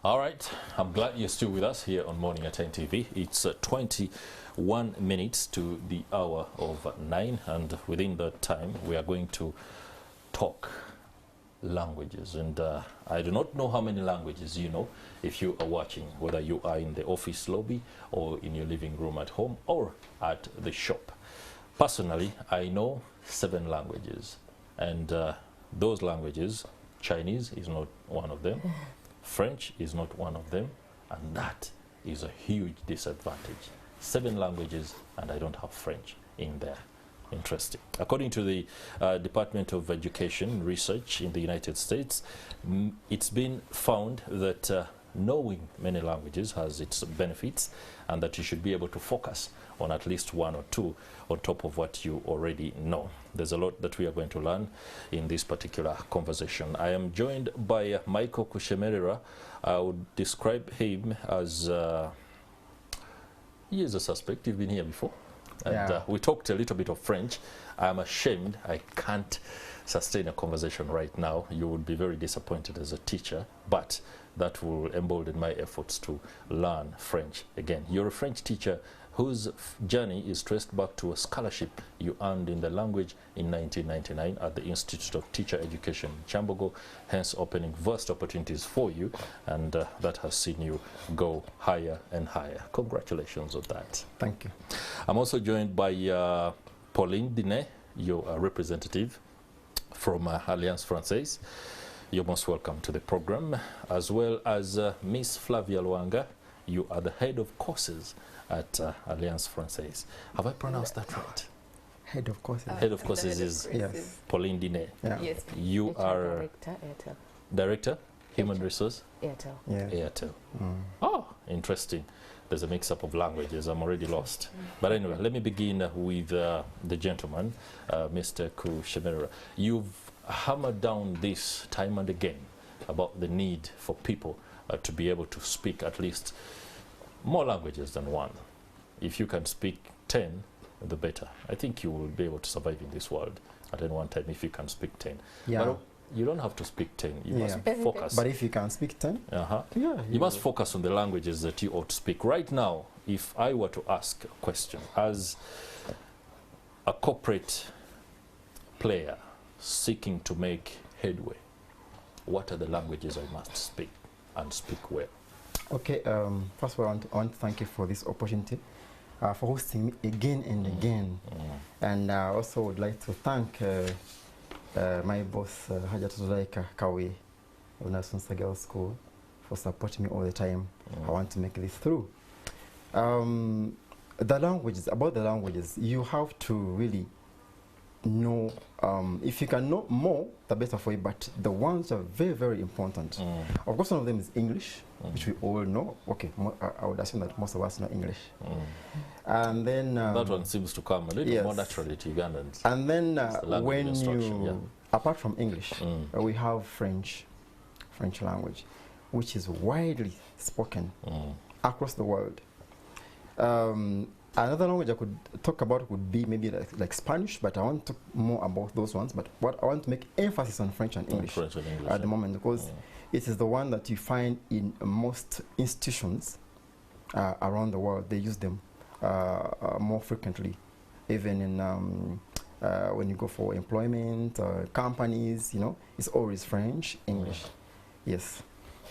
All right, I'm glad you're still with us here on Morning at NTV. It's 21 minutes to the hour of 9, and within that time we are going to talk languages. And I do not know how many languages you know if you are watching, whether you are in the office lobby or in your living room at home or at the shop. Personally, I know 7 languages, and those languages, Chinese is not one of them. French is not one of them, and that is a huge disadvantage. 7 languages, and I don't have French in there. Interesting. According to the Department of Education and Research in the United States, it's been found that knowing many languages has its benefits, and that you should be able to focus on at least 1 or 2 on top of what you already know. There's a lot that we are going to learn in this particular conversation. I am joined by Michael Kushemerera. I would describe him as he is a suspect. You've been here before. And we talked a little bit of French. I'm ashamed I can't sustain a conversation right now. You would be very disappointed as a teacher, but that will embolden my efforts to learn French again. You're a French teacher whose journey is traced back to a scholarship you earned in the language in 1999 at the Institute of Teacher Education in Chambogo, hence opening vast opportunities for you, and that has seen you go higher and higher. Congratulations on that. Thank you. I'm also joined by Pauline Dinet, your representative from Alliance Française. You're most welcome to the program, as well as Miss Flavia Luanga. You are the head of courses at Alliance Française. Have I pronounced that right? Head of courses. Head of courses is Yes. Pauline Dinet. Yeah. Yes. You are Director, Airtel. Director, Human Resource, Airtel. Yeah. Airtel. Oh, interesting. There's a mix-up of languages. I'm already lost. But anyway, let me begin with the gentleman, Mr. Kushemerera. You've hammered down this time and again about the need for people to be able to speak at least more languages than 1. If you can speak 10, the better. I think you will be able to survive in this world at any one time if you can speak 10. Yeah. But you don't have to speak 10. You must focus. But if you can speak 10, You must focus on the languages that you ought to speak. Right now, if I were to ask a question, as a corporate player seeking to make headway, what are the languages I must speak and speak well? Okay, first of all, I want to thank you for this opportunity, for hosting me again and again. And I also would like to thank my boss, Hajatulaika Kawi, of Nasunsa Girls School, for supporting me all the time. I want to make this through. The languages, you have to really know, if you can know more, the better for you, but the ones are very, very important. Of course, one of them is English, which we all know. Okay, I would assume that most of us know English. And then that one seems to come a little more naturally to Ugandans. And then when you, apart from English, we have French language, which is widely spoken across the world. Another language I could talk about would be maybe like Spanish, but I want to talk more about those ones. But what I want to make emphasis on French and English, at the moment, because it is the one that you find in most institutions around the world. They use them more frequently, even in when you go for employment, companies, you know, it's always French, English. Yes.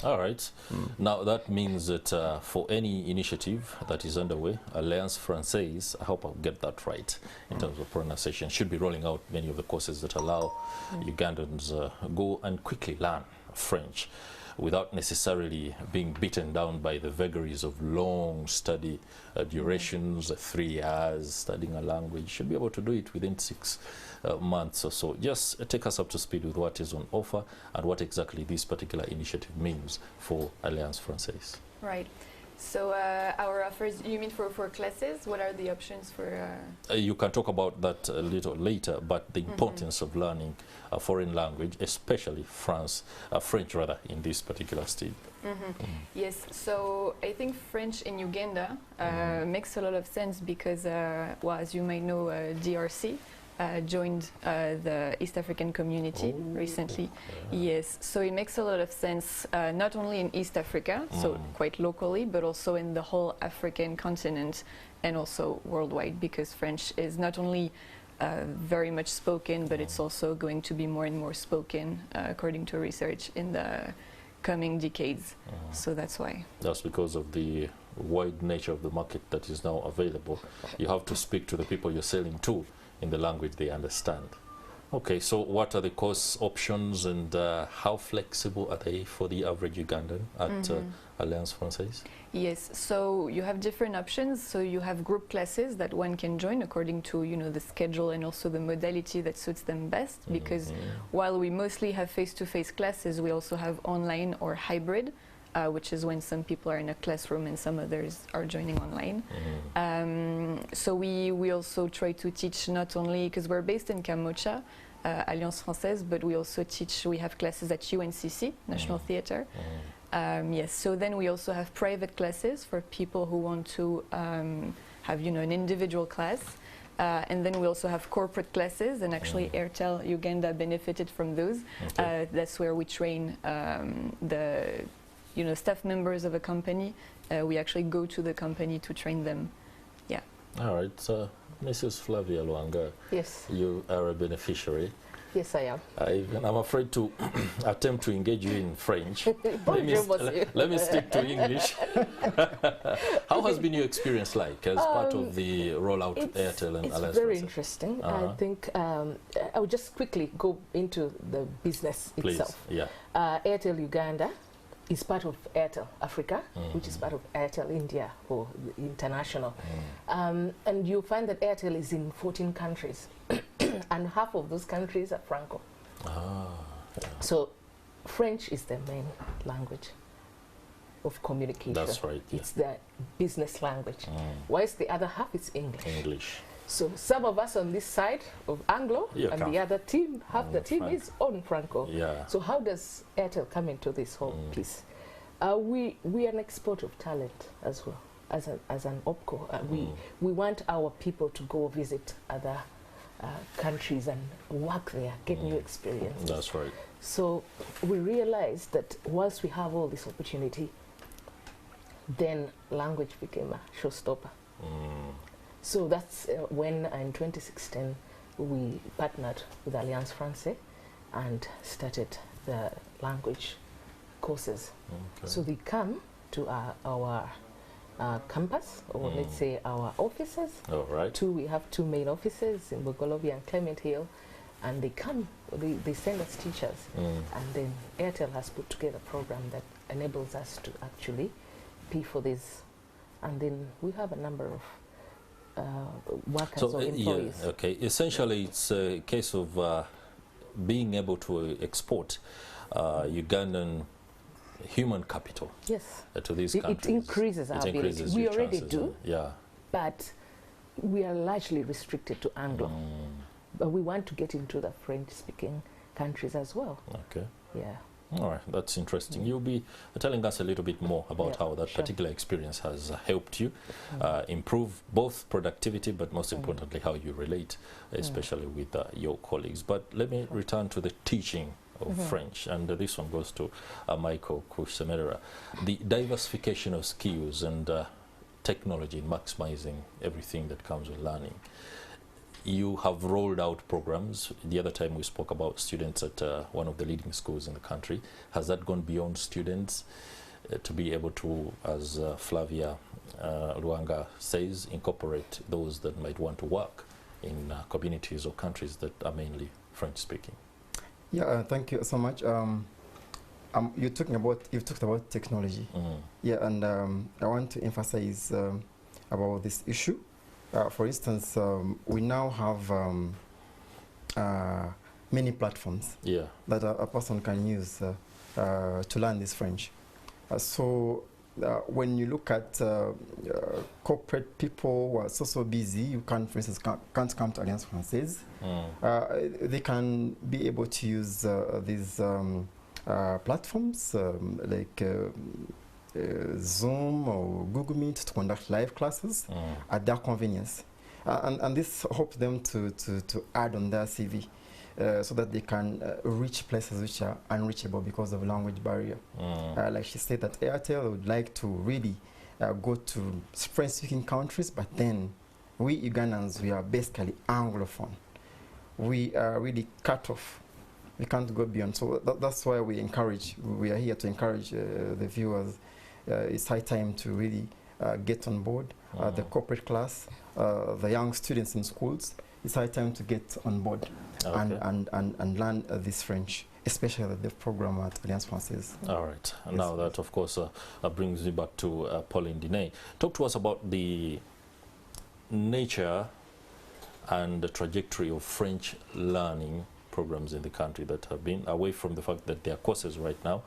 All right. Now that means that for any initiative that is underway, Alliance Française, I hope I'll get that right in terms of pronunciation, should be rolling out many of the courses that allow Ugandans go and quickly learn French without necessarily being beaten down by the vagaries of long study durations, 3 years studying a language. Should be able to do it within 6 months or so. Just take us up to speed with what is on offer and what exactly this particular initiative means for Alliance Française. Right. So our offers, you mean for classes? What are the options for? You can talk about that a little later, but the importance of learning a foreign language, especially French rather, in this particular state. Yes, so I think French in Uganda makes a lot of sense because, well, as you may know, DRC joined the East African community recently. Yes, so it makes a lot of sense, not only in East Africa, so quite locally, but also in the whole African continent and also worldwide, because French is not only very much spoken, but it's also going to be more and more spoken, according to research, in the coming decades. So that's why. That's because of the wide nature of the market that is now available. You have to speak to the people you're selling to in the language they understand. Okay, so what are the course options, and how flexible are they for the average Ugandan at Alliance Française? Yes, so you have different options. So you have group classes that one can join according to, you know, the schedule and also the modality that suits them best, because while we mostly have face-to-face classes, we also have online or hybrid, which is when some people are in a classroom and some others are joining online. So we also try to teach not only, because we're based in Kamocha, Alliance Française, but we also teach, we have classes at UNCC, National Theatre. Yes, so then we also have private classes for people who want to have, you know, an individual class. And then we also have corporate classes, and actually Airtel Uganda benefited from those. That's where we train the, you know, staff members of a company. We actually go to the company to train them. Yeah. All right, so Mrs. Flavia Luanga, yes, you are a beneficiary. Yes, I am. I'm afraid to attempt to engage you in French. let me stick to English. How has been your experience like as part of the rollout Airtel and Alliance? It's very interesting. I think I will just quickly go into the business itself. Yeah. Airtel Uganda is part of Airtel Africa, which is part of Airtel India, or international. And you find that Airtel is in 14 countries. And half of those countries are Franco. So French is the main language of communication. That's right. Yeah. It's the business language. Whilst the other half is English. So some of us on this side of Anglo, and the other team, half the team is on Franco. Yeah. So how does Airtel come into this whole piece? We are an export of talent as well, as an OPCO. We want our people to go visit other countries and work there, get new experiences. That's right. So we realized that once we have all this opportunity, then language became a showstopper. So that's when in 2016 we partnered with Alliance Française and started the language courses. So they come to our campus, or let's say our offices. We have two main offices in Bogolobi and Clement Hill, and they come, they send us teachers, and then Airtel has put together a program that enables us to actually pay for this, and then we have a number of workers or employees. Yeah, okay. Essentially, it's a case of being able to export Ugandan human capital to these countries. It increases our ability. We already do, but we are largely restricted to Anglo. But we want to get into the French-speaking countries as well. Okay. Yeah. All right, that's interesting. You'll be telling us a little bit more about how that particular experience has helped you improve both productivity, but most importantly, how you relate, especially with your colleagues. But let me return to the teaching of French, and this one goes to Michael Kusemerera. The diversification of skills and technology, maximizing everything that comes with learning. You have rolled out programs. The other time we spoke about students at one of the leading schools in the country. Has that gone beyond students to be able to, as Flavia Luanga says, incorporate those that might want to work in communities or countries that are mainly French-speaking? Yeah, thank you so much. You've talked about technology. Yeah, and I want to emphasize about this issue. For instance, we now have many platforms that a person can use to learn this French. So when you look at corporate people who are so busy, you can't, for instance, can't come to Alliance Française. They can be able to use these platforms like Zoom or Google Meet to conduct live classes at their convenience. And this helps them to add on their CV. So that they can reach places which are unreachable because of language barrier. Like she said, that Airtel would like to really go to French-speaking countries, but then we Ugandans, we are basically Anglophone. We are really cut off. We can't go beyond. So that's why we are here to encourage the viewers. It's high time to really get on board the corporate class, the young students in schools. It's high time to get on board and learn this French, especially the program at Alliance Française. All right. Yes, now that, of course, brings me back to Pauline Diné. Talk to us about the nature and the trajectory of French learning programs in the country that have been, away from the fact that there are courses right now.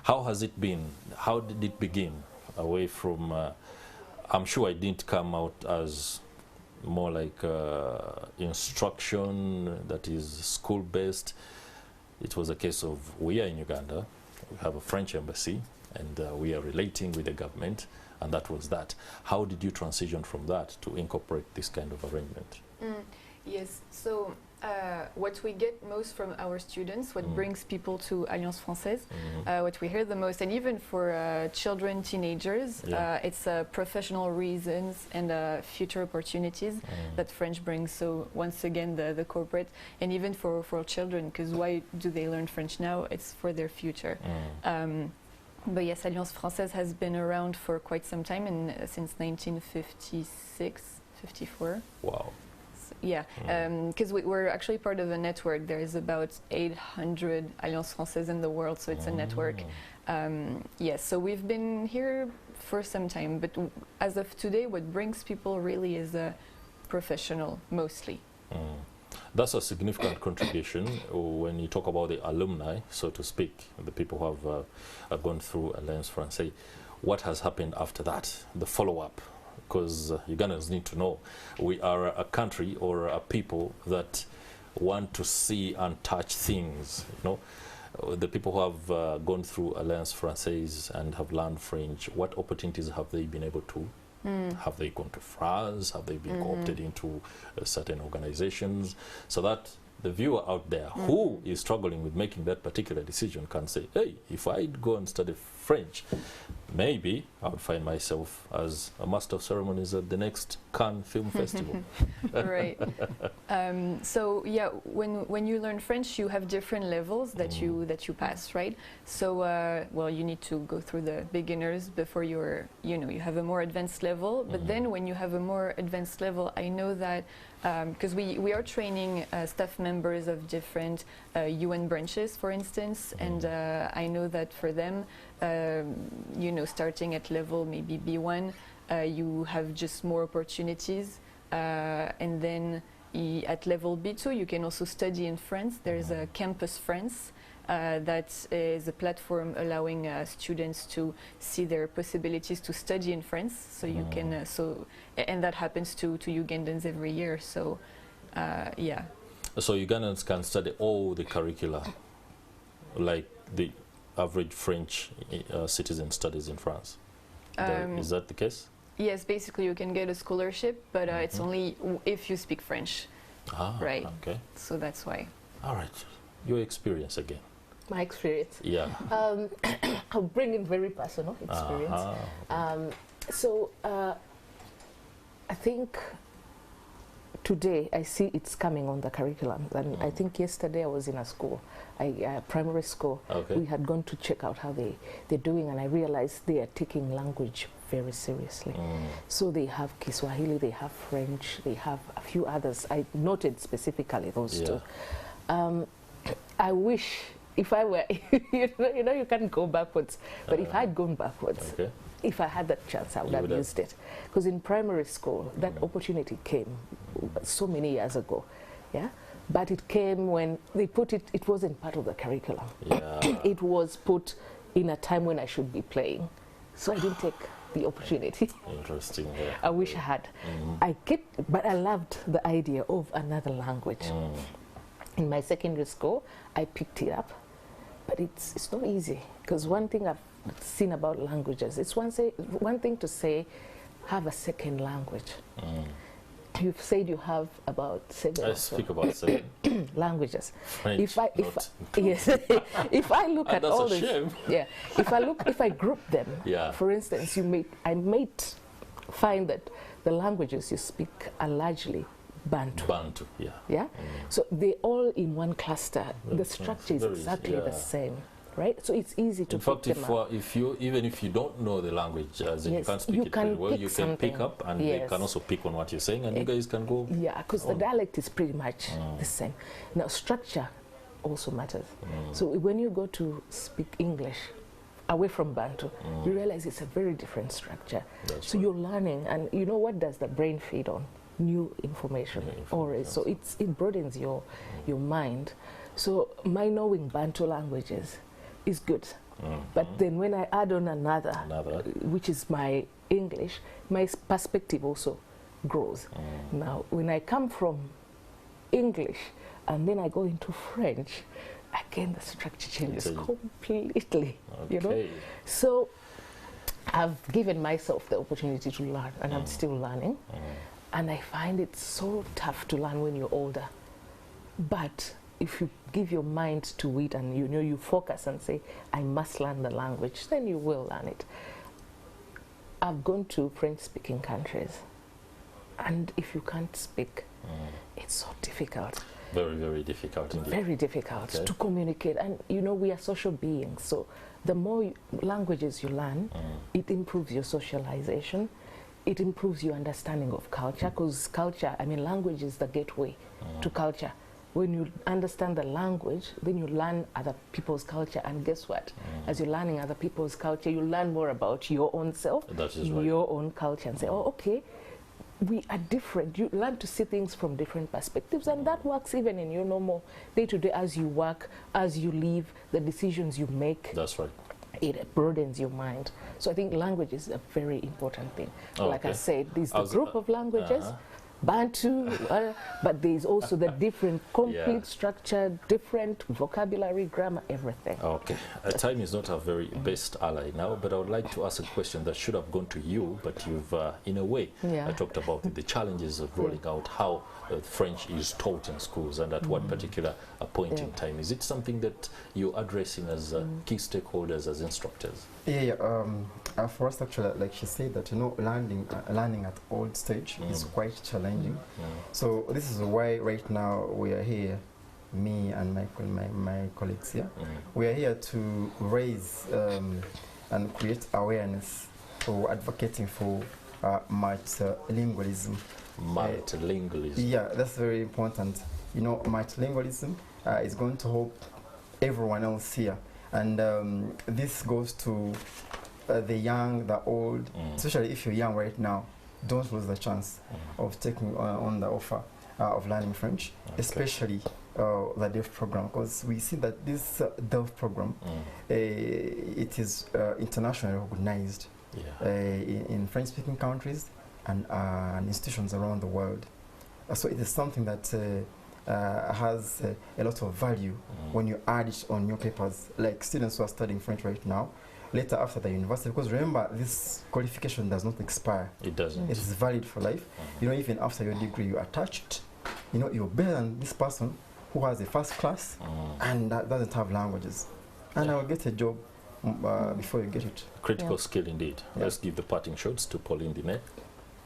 How has it been? How did it begin? Away from, I'm sure it didn't come out as more like instruction that is school-based. It was a case of, we are in Uganda, we have a French embassy, and we are relating with the government, and that was that. How did you transition from that to incorporate this kind of arrangement? Yes, so what we get most from our students, what brings people to Alliance Française, what we hear the most, and even for children, teenagers, it's professional reasons and future opportunities that French brings. So once again, the corporate, and even for children, because why do they learn French now? It's for their future. But yes, Alliance Française has been around for quite some time, and since 1956, 54. Wow. Yeah, because we're actually part of a network. There is about 800 Alliance Française in the world, so it's a network. Yes, so we've been here for some time, but as of today, what brings people really is professional, mostly. That's a significant contribution when you talk about the alumni, so to speak, the people who have gone through Alliance Française. What has happened after that, the follow-up? Because Ugandans need to know. We are a country or a people that want to see and touch things. You know, the people who have gone through Alliance Française and have learned French, what opportunities have they been able to? Have they gone to France? Have they been co-opted into certain organizations? So that the viewer out there who is struggling with making that particular decision can say, hey, if I go and study French, maybe I would find myself as a master of ceremonies at the next Cannes Film Festival. Right. So yeah, when you learn French, you have different levels that you pass, right? So well, you need to go through the beginners before you have a more advanced level. But then when you have a more advanced level, I know that because we are training staff members of different UN branches, for instance, and I know that for them, starting at level maybe B1, you have just more opportunities, and then at level B2 you can also study in France. There's a Campus France that is a platform allowing students to see their possibilities to study in France. So you can and that happens to Ugandans every year. So yeah. So Ugandans can study all the curricula, like the average French citizen studies in France. Is that the case? Yes, basically you can get a scholarship, but it's only if you speak French. Right. Okay. So that's why. All right. Your experience again. My experience. Yeah. I'll bring in very personal experience. So I think today I see it's coming on the curriculum, and I think yesterday I was in a school, primary school. Okay. We had gone to check out how they're doing, and I realized they are taking language very seriously. So they have Kiswahili, they have French, they have a few others. I noted specifically those two. I wish if I were, you can't go backwards, but if I'd gone backwards, if I had that chance, I would have used it. Because in primary school, that opportunity came so many years ago, yeah? But it came when they put it, it wasn't part of the curriculum. Yeah. It was put in a time when I should be playing. So I didn't take the opportunity. Interesting. Yeah. I wish I had. But I loved the idea of another language. In my secondary school, I picked it up, but it's not easy, because one thing I've seen about languages, it's one thing to say, have a second language. you've said you have about 7 I speak about 7 languages. French, If I yes, if I look at all this, yeah, if I group them, yeah. For instance, I might find that the languages you speak are largely Bantu. Bantu, yeah. Yeah. So they're all in one cluster. The structure is exactly the same. Right, so it's easy to pick them up. Even if you don't know the language, as in you can't speak it very well, you can pick up, and they can also pick on what you're saying, and you guys can go. Yeah, because the dialect is pretty much the same. Now, structure also matters. So when you go to speak English away from Bantu, you realize it's a very different structure. So you're learning, and you know, what does the brain feed on? New information, always. So it broadens your mind. So my knowing Bantu languages is good, but then when I add on another, which is my English, my perspective also grows. Now, when I come from English and then I go into French, again the structure changes completely. You know, so I've given myself the opportunity to learn, and I'm still learning, and I find it so tough to learn when you're older, but if you give your mind to it and you focus and say, I must learn the language, then you will learn it. I've gone to French-speaking countries, and if you can't speak, it's so difficult. Very, very difficult indeed. Very difficult to communicate. And you know, we are social beings, so the more languages you learn, it improves your socialization, it improves your understanding of culture, because culture, I mean, language is the gateway to culture. When you understand the language, then you learn other people's culture, and guess what? As you're learning other people's culture, you learn more about your own self, your own culture, and say, oh, okay, we are different. You learn to see things from different perspectives, and that works even in your normal day-to-day, as you work, as you live, the decisions you make. That's right. It broadens your mind. So I think language is a very important thing. Like I said, this is the group of languages. Bantu, but there's also the different complete structure, different vocabulary, grammar, everything. Okay, time is not our very best ally now, but I would like to ask a question that should have gone to you, but you've, in a way, talked about the challenges of rolling out how French is taught in schools, and at what particular point in time. Is it something that you're addressing as key stakeholders, as instructors? For us, actually, like she said, that learning at old stage is quite challenging. So this is why right now we are here, me and my colleagues here. We are here to raise and create awareness for advocating for multilingualism. Multilingualism. Yeah, that's very important. You know, multilingualism is going to help everyone else here, and this goes to the young, the old, especially if you're young right now. Don't lose the chance of taking on the offer of learning French, especially the DEF program, because we see that this DEF program, it is internationally recognized in French-speaking countries and institutions around the world. So it is something that has a lot of value when you add it on your papers, like students who are studying French right now, later after the university, because remember, this qualification does not expire. It doesn't. It is valid for life. You know, even after your degree, you are attached. You know, you're better than this person who has a first class and that doesn't have languages. And I will get a job before you get it. Critical skill indeed. Let's give the parting shots to Pauline Dinet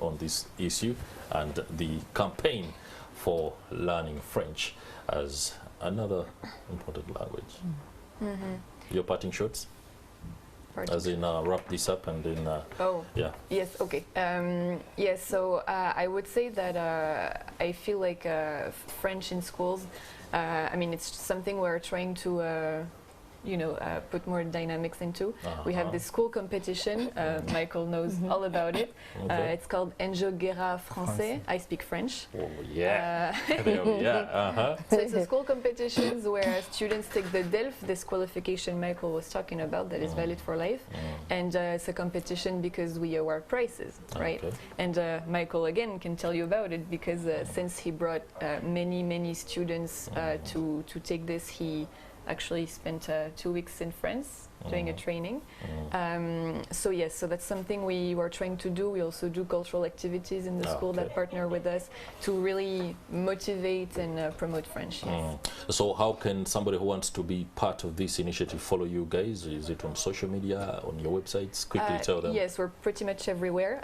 on this issue and the campaign for learning French as another important language. Your parting shots? As in wrap this up and then yes, okay. Yes, so I would say that I feel like French in schools, I mean, it's something we're trying to put more dynamics into. We have this school competition. Michael knows all about it. It's called Enjo Guerra Français. I speak French. Oh, yeah. So it's a school competitions where students take the DELF, this qualification Michael was talking about that is valid for life. And it's a competition because we award prizes, right? And Michael, again, can tell you about it because since he brought many students to take this, he actually spent 2 weeks in France doing a training. So yes, so that's something we were trying to do. We also do cultural activities in the school that partner with us to really motivate and promote French. Yes. So how can somebody who wants to be part of this initiative follow you guys? Is it on social media, on your websites? Quickly tell them. Yes, we're pretty much everywhere.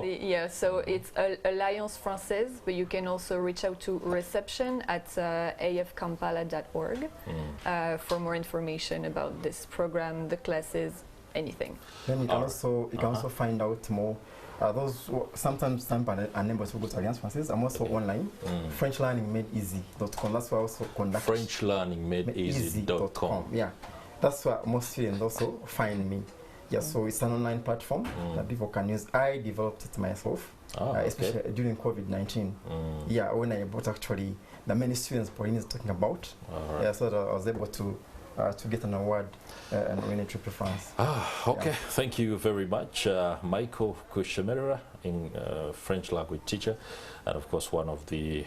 Yeah, so it's Alliance Française, but you can also reach out to reception at afkampala.org for more information about this program, the classes, anything. Then you can also find out more. Those who sometimes are unable to go to Alliance Française. I'm also online. FrenchLearningMadeEasy.com. That's why I also conduct. FrenchLearningMadeEasy.com. Yeah, that's where most students also find me. Yeah, so it's an online platform that people can use. I developed it myself, especially during COVID-19. Yeah, when I brought actually the many students Pauline is talking about. Yeah, so that I was able to get an award and win a trip to France. Okay, thank you very much, Michael Kushemerera, French language teacher, and of course one of the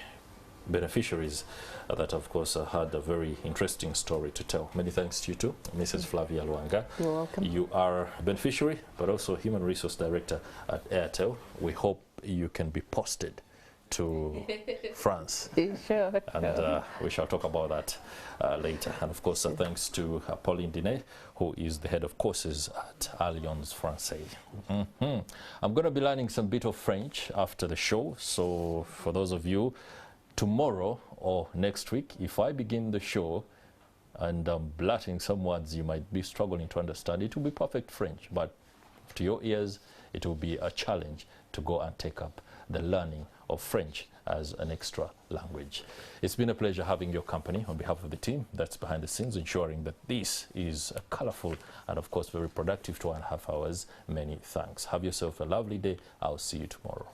beneficiaries that of course had a very interesting story to tell. Many thanks to you too, Mrs. Flavia Luanga. You're welcome. You are a beneficiary but also Human Resource Director at Airtel. We hope you can be posted to France. Sure. And we shall talk about that later. And of course, thanks to Pauline Dinet, who is the head of courses at Alliance Française. I'm going to be learning some bit of French after the show. So for those of you, tomorrow or next week, if I begin the show and I'm blurting some words you might be struggling to understand, it will be perfect French. But to your ears, it will be a challenge to go and take up the learning of French as an extra language. It's been a pleasure having your company on behalf of the team that's behind the scenes, ensuring that this is a colorful and of course very productive 2.5 hours. Many thanks. Have yourself a lovely day. I'll see you tomorrow.